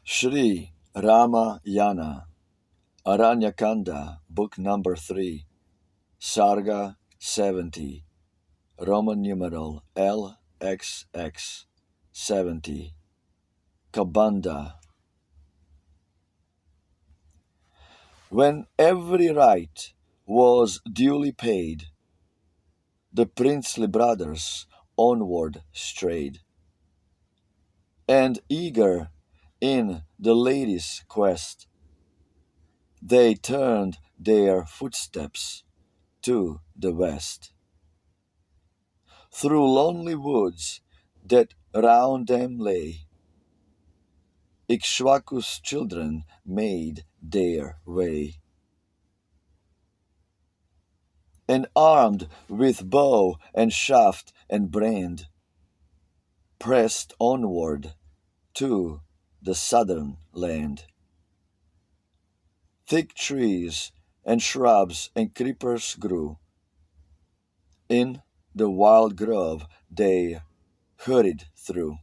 SHRI RAMAYANA Aranya Kanda, book number 3, Sarga 70, Roman numeral LXX 70, KABANDHA. When every rite was duly paid, the princely brothers onward strayed, and eager in the lady's quest, they turned their footsteps to the west. Through lonely woods that round them lay, Ikshvaku's children made their way. And armed with bow and shaft and brand, pressed onward to the southern land. Thick trees and shrubs and creepers grew. In the wild grove they hurried through.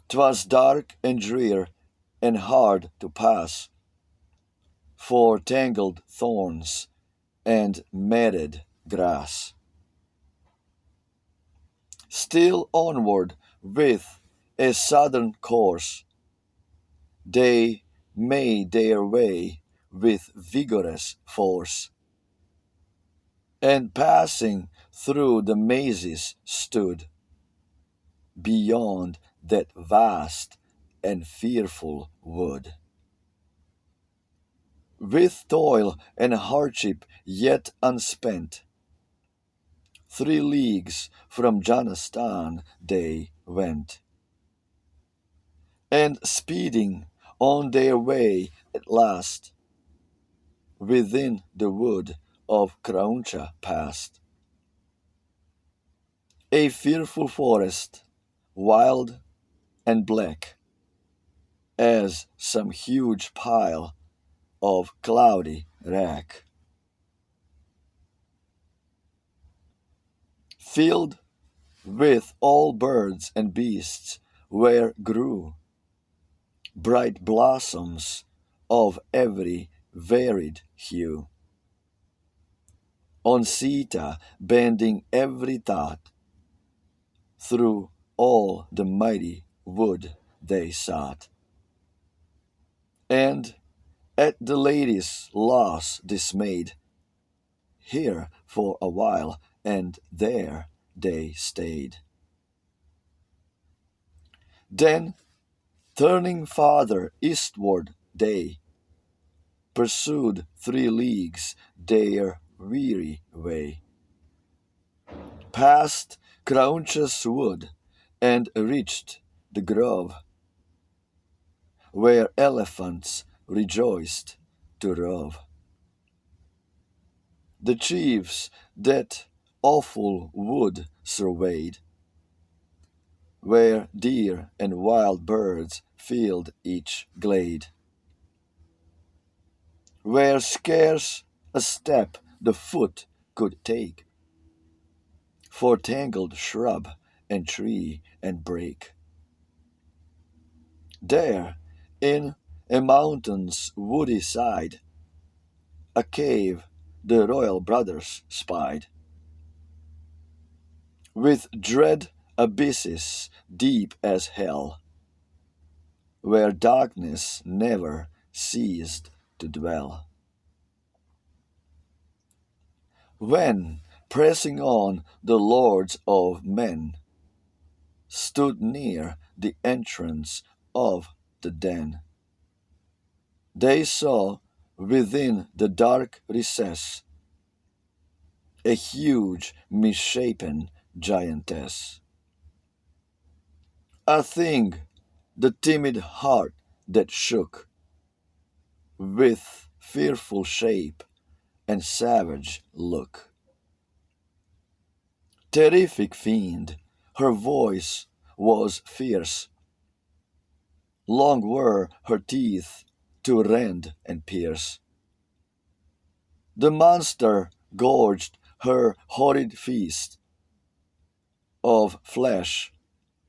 'Twas dark and drear and hard to pass, for tangled thorns and matted grass. Still onward with a southern course, they made their way with vigorous force, and passing through the mazes stood beyond that vast and fearful wood. With toil and hardship yet unspent, 3 leagues from Janastan they went, and speeding on their way at last, within the wood of Krauncha passed. A fearful forest, wild and black, as some huge pile of cloudy wrack. Filled with all birds and beasts, where grew bright blossoms of every varied hue. On Sita bending every thought, through all the mighty wood they sought. And at the lady's loss dismayed, here for a while and there they stayed. Then, turning farther eastward, they pursued 3 leagues their weary way, past Krauncha's wood, and reached the grove, where elephants rejoiced to rove. The chiefs that awful wood surveyed, where deer and wild birds filled each glade, where scarce a step the foot could take, for tangled shrub and tree and brake. There, in a mountain's woody side, a cave the royal brothers spied, with dread abysses deep as hell, where darkness never ceased to dwell. When, pressing on, the lords of men stood near the entrance of the den, they saw within the dark recess a huge misshapen giantess, a thing the timid heart that shook, with fearful shape and savage look. Terrific fiend, her voice was fierce, long were her teeth to rend and pierce. The monster gorged her horrid feast of flesh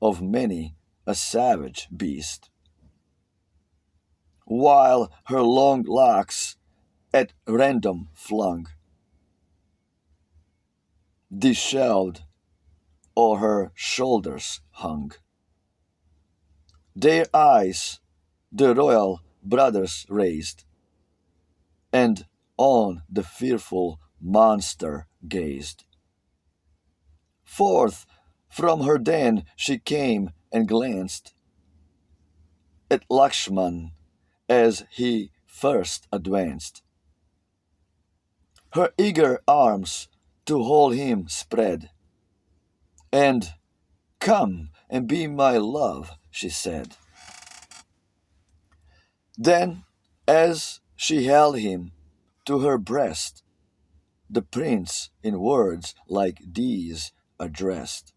of many a savage beast. while her long locks at random flung, dishevelled o'er her shoulders hung. Their eyes the royal brothers raised, and on the fearful monster gazed. Forth from her den she came and glanced at Lakshman as he first advanced. Her eager arms to hold him spread, and "Come and be my love," she said. Then, as she held him to her breast, the prince in words like these addressed: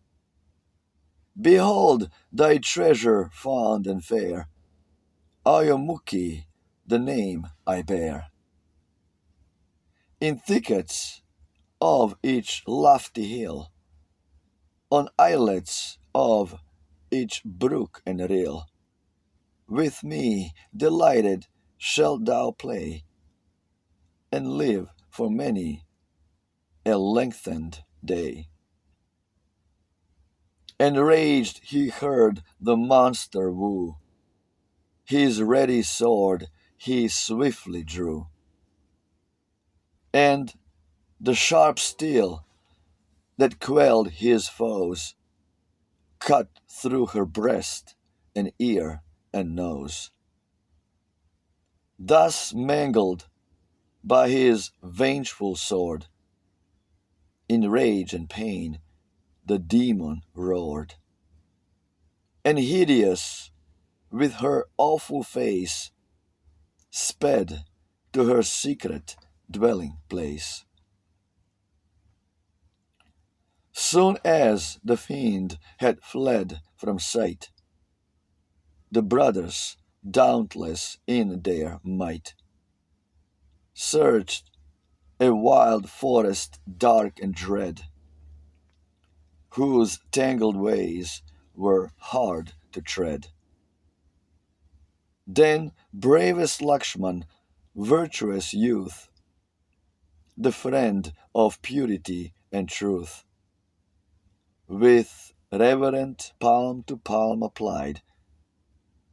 "Behold thy treasure fond and fair, Ayamukhi, the name I bear. In thickets of each lofty hill, on islets of each brook and rill, with me delighted shalt thou play, and live for many a lengthened day." Enraged he heard the monster woo, his ready sword he swiftly drew, and the sharp steel that quelled his foes cut through her breast and ear and nose. Thus mangled by his vengeful sword, in rage and pain the demon roared, and hideous with her awful face sped to her secret dwelling place. Soon as the fiend had fled from sight, the brothers, dauntless in their might, searched a wild forest dark and dread, whose tangled ways were hard to tread. Then bravest Lakshman, virtuous youth, the friend of purity and truth, with reverent palm to palm applied,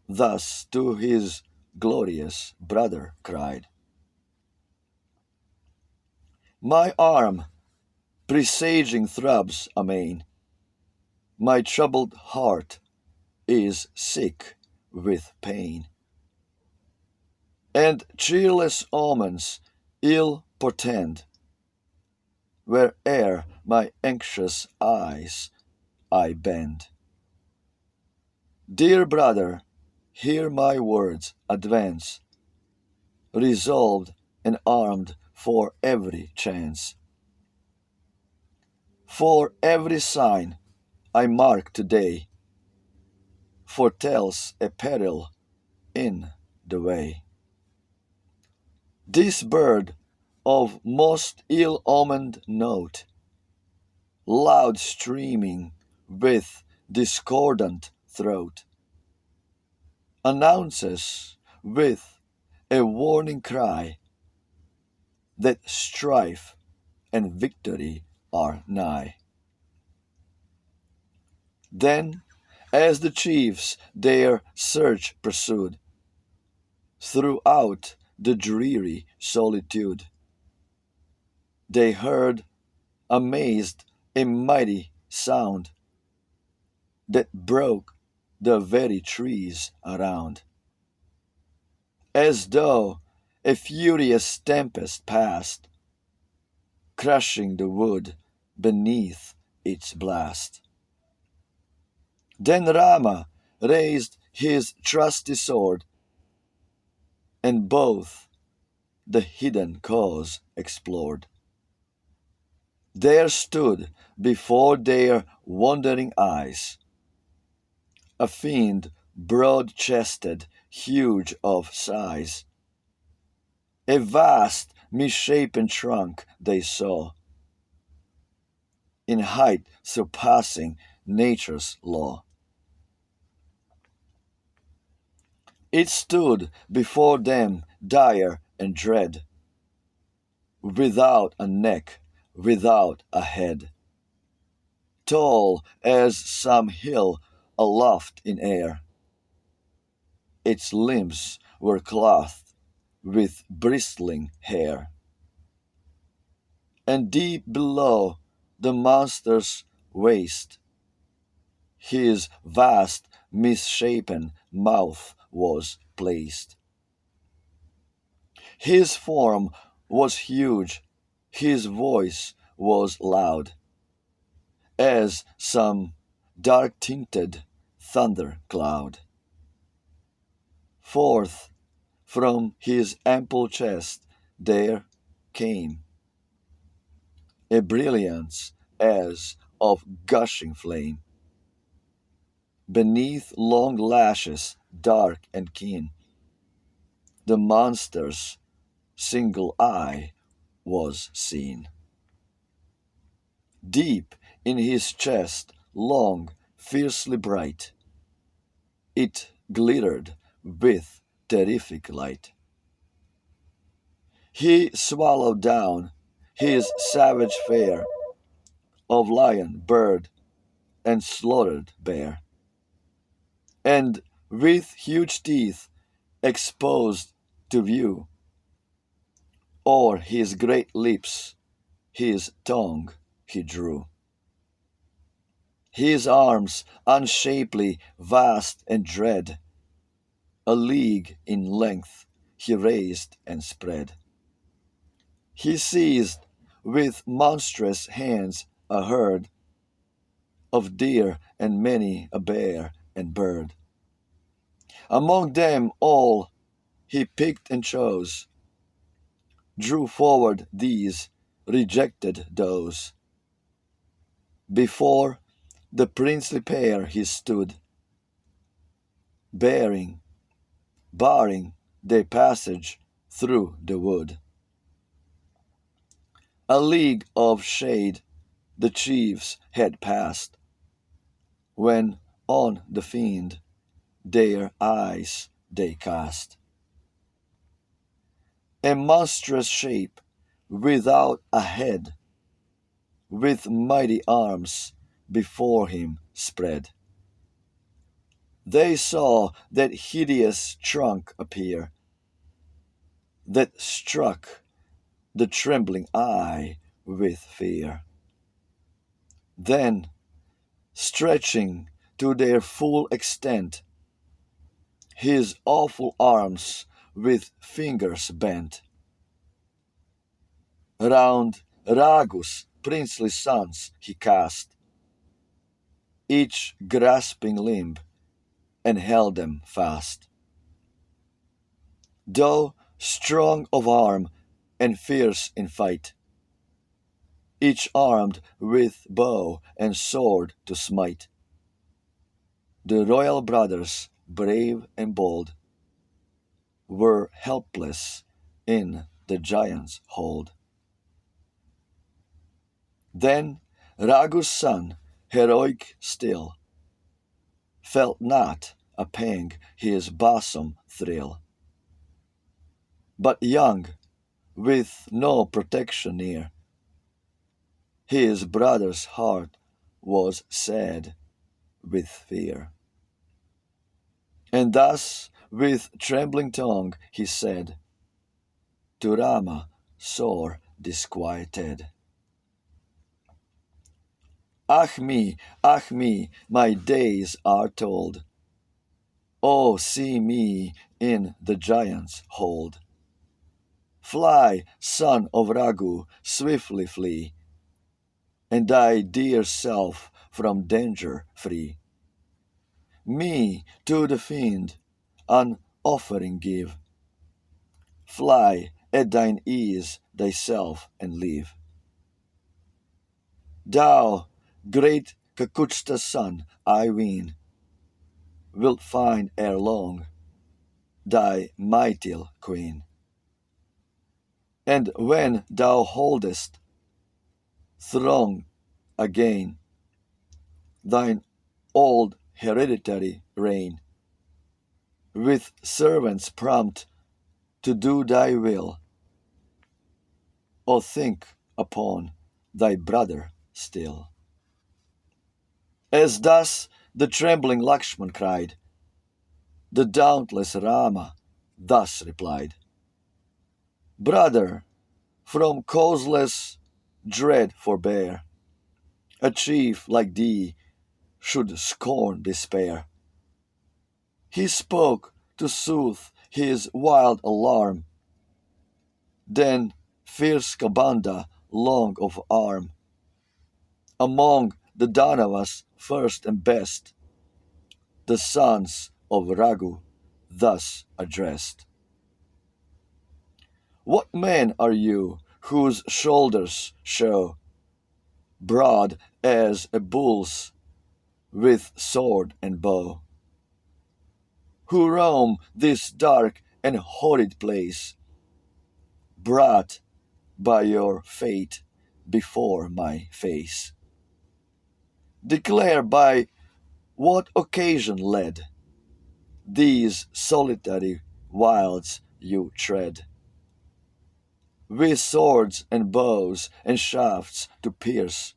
thus to his glorious brother cried: "My arm, presaging throbs amain, my troubled heart is sick with pain, and cheerless omens ill portend, where'er my anxious eyes I bend. Dear brother, hear my words, advance, resolved and armed for every chance. For every sign I mark today foretells a peril in the way. This bird of most ill-omened note, loud streaming with discordant throat, announces with a warning cry that strife and victory are nigh. Then, as the chiefs their search pursued throughout the dreary solitude, they heard, amazed, a mighty sound that broke the very trees around, as though a furious tempest passed, crushing the wood beneath its blast. Then Rama raised his trusty sword, and both the hidden cause explored. There stood before their wondering eyes a fiend broad-chested, huge of size. A vast misshapen trunk they saw, in height surpassing nature's law. It stood before them dire and dread, without a neck, without a head, tall as some hill aloft in air. Its limbs were clothed with bristling hair, and deep below the monster's waist his vast misshapen mouth was placed. His form was huge, his voice was loud, as some dark-tinted thunder cloud. Forth from his ample chest there came a brilliance as of gushing flame. Beneath long lashes dark and keen, the monster's single eye was seen. Deep in his chest, long, fiercely bright, it glittered with terrific light. He swallowed down his savage fare of lion, bird, and slaughtered bear, and with huge teeth exposed to view, o'er his great lips his tongue he drew. His arms, unshapely, vast and dread, a league in length he raised and spread. He seized with monstrous hands a herd of deer and many a bear and bird. Among them all he picked and chose, drew forward these, rejected those. Before the princely pair he stood, barring their passage through the wood. A league of shade the chiefs had passed, when on the fiend their eyes they cast. A monstrous shape without a head, with mighty arms before him spread. They saw that hideous trunk appear, that struck the trembling eye with fear. Then, stretching to their full extent, his awful arms with fingers bent, round Ragu's princely sons he cast, each grasping limb, and held them fast. Though strong of arm and fierce in fight, each armed with bow and sword to smite, the royal brothers, brave and bold, were helpless in the giant's hold. Then Ragu's son, heroic still, felt not a pang his bosom thrill. But young, with no protection near, his brother's heart was sad with fear. And thus, with trembling tongue, he said to Rama, sore disquieted, ah me, my days are told. Oh, see me in the giant's hold. Fly, son of Raghu, swiftly flee, and thy dear self from danger free. Me to the fiend an offering give. Fly at thine ease thyself and live. Thou, great Kakutsta's son, I ween, wilt find ere long thy mighty queen. And when thou holdest throne again, thine old hereditary reign, with servants prompt to do thy will, or think upon thy brother still. As thus the trembling Lakshman cried, the dauntless Rama thus replied, Brother, from causeless dread forbear. A chief like thee should scorn despair. He spoke to soothe his wild alarm. Then fierce Kabandha, long of arm, among the Danavas first and best, the sons of Raghu thus addressed. What men are you whose shoulders show, broad as a bull's, with sword and bow? Who roam this dark and horrid place, brought by your fate before my face? Declare by what occasion led these solitary wilds you tread, with swords and bows and shafts to pierce,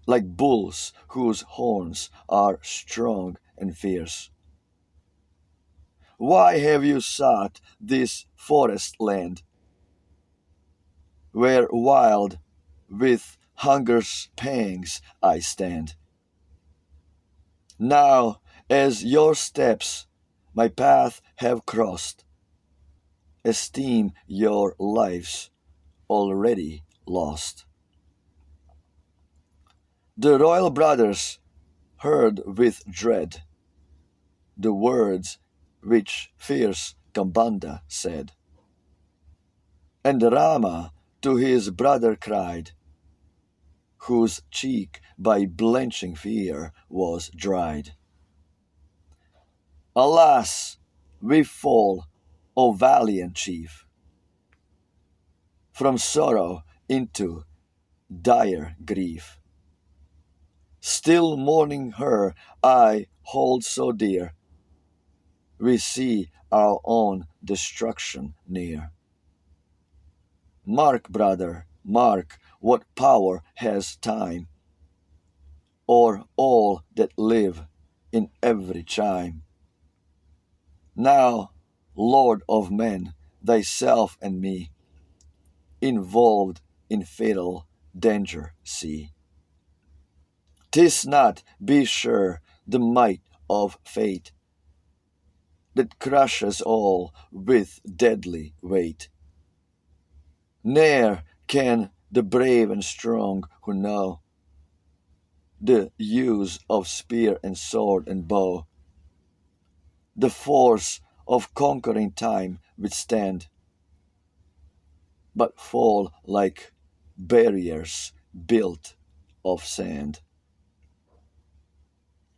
like bulls whose horns are strong and fierce. Why have you sought this forest land, where wild with hunger's pangs I stand? Now, as your steps my path have crossed, esteem your lives already lost. The royal brothers heard with dread the words which fierce Kabandha said. And Rama to his brother cried, whose cheek by blenching fear was dried. Alas, we fall, O valiant chief, from sorrow into dire grief. Still mourning her I hold so dear, we see our own destruction near. Mark, brother, mark what power has time, or all that live in every chime. Now, Lord of men, thyself and me, involved in fatal danger see. 'Tis not, be sure, the might of fate that crushes all with deadly weight. Ne'er can the brave and strong who know the use of spear and sword and bow, the force of conquering time withstand, but fall like barriers built of sand.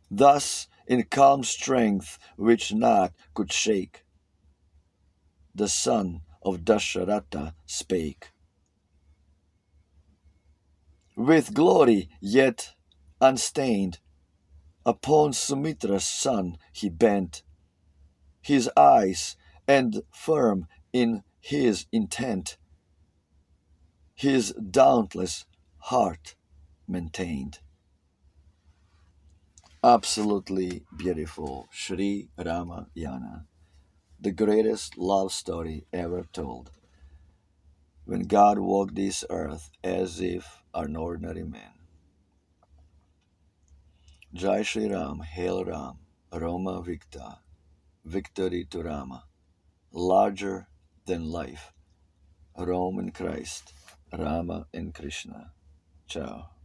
Thus, in calm strength which naught could shake, the son of Dasharatha spake. With glory yet unstained, upon Sumitra's son he bent his eyes, and firm in his intent, his dauntless heart maintained. Absolutely beautiful. SHRI Ramayana, the greatest love story ever told. When God walked this earth as if an ordinary man. Jai Shri Ram, Hail Ram, Roma Victa, victory to Rama, larger than life, Rome and Christ, Rama and Krishna. Ciao.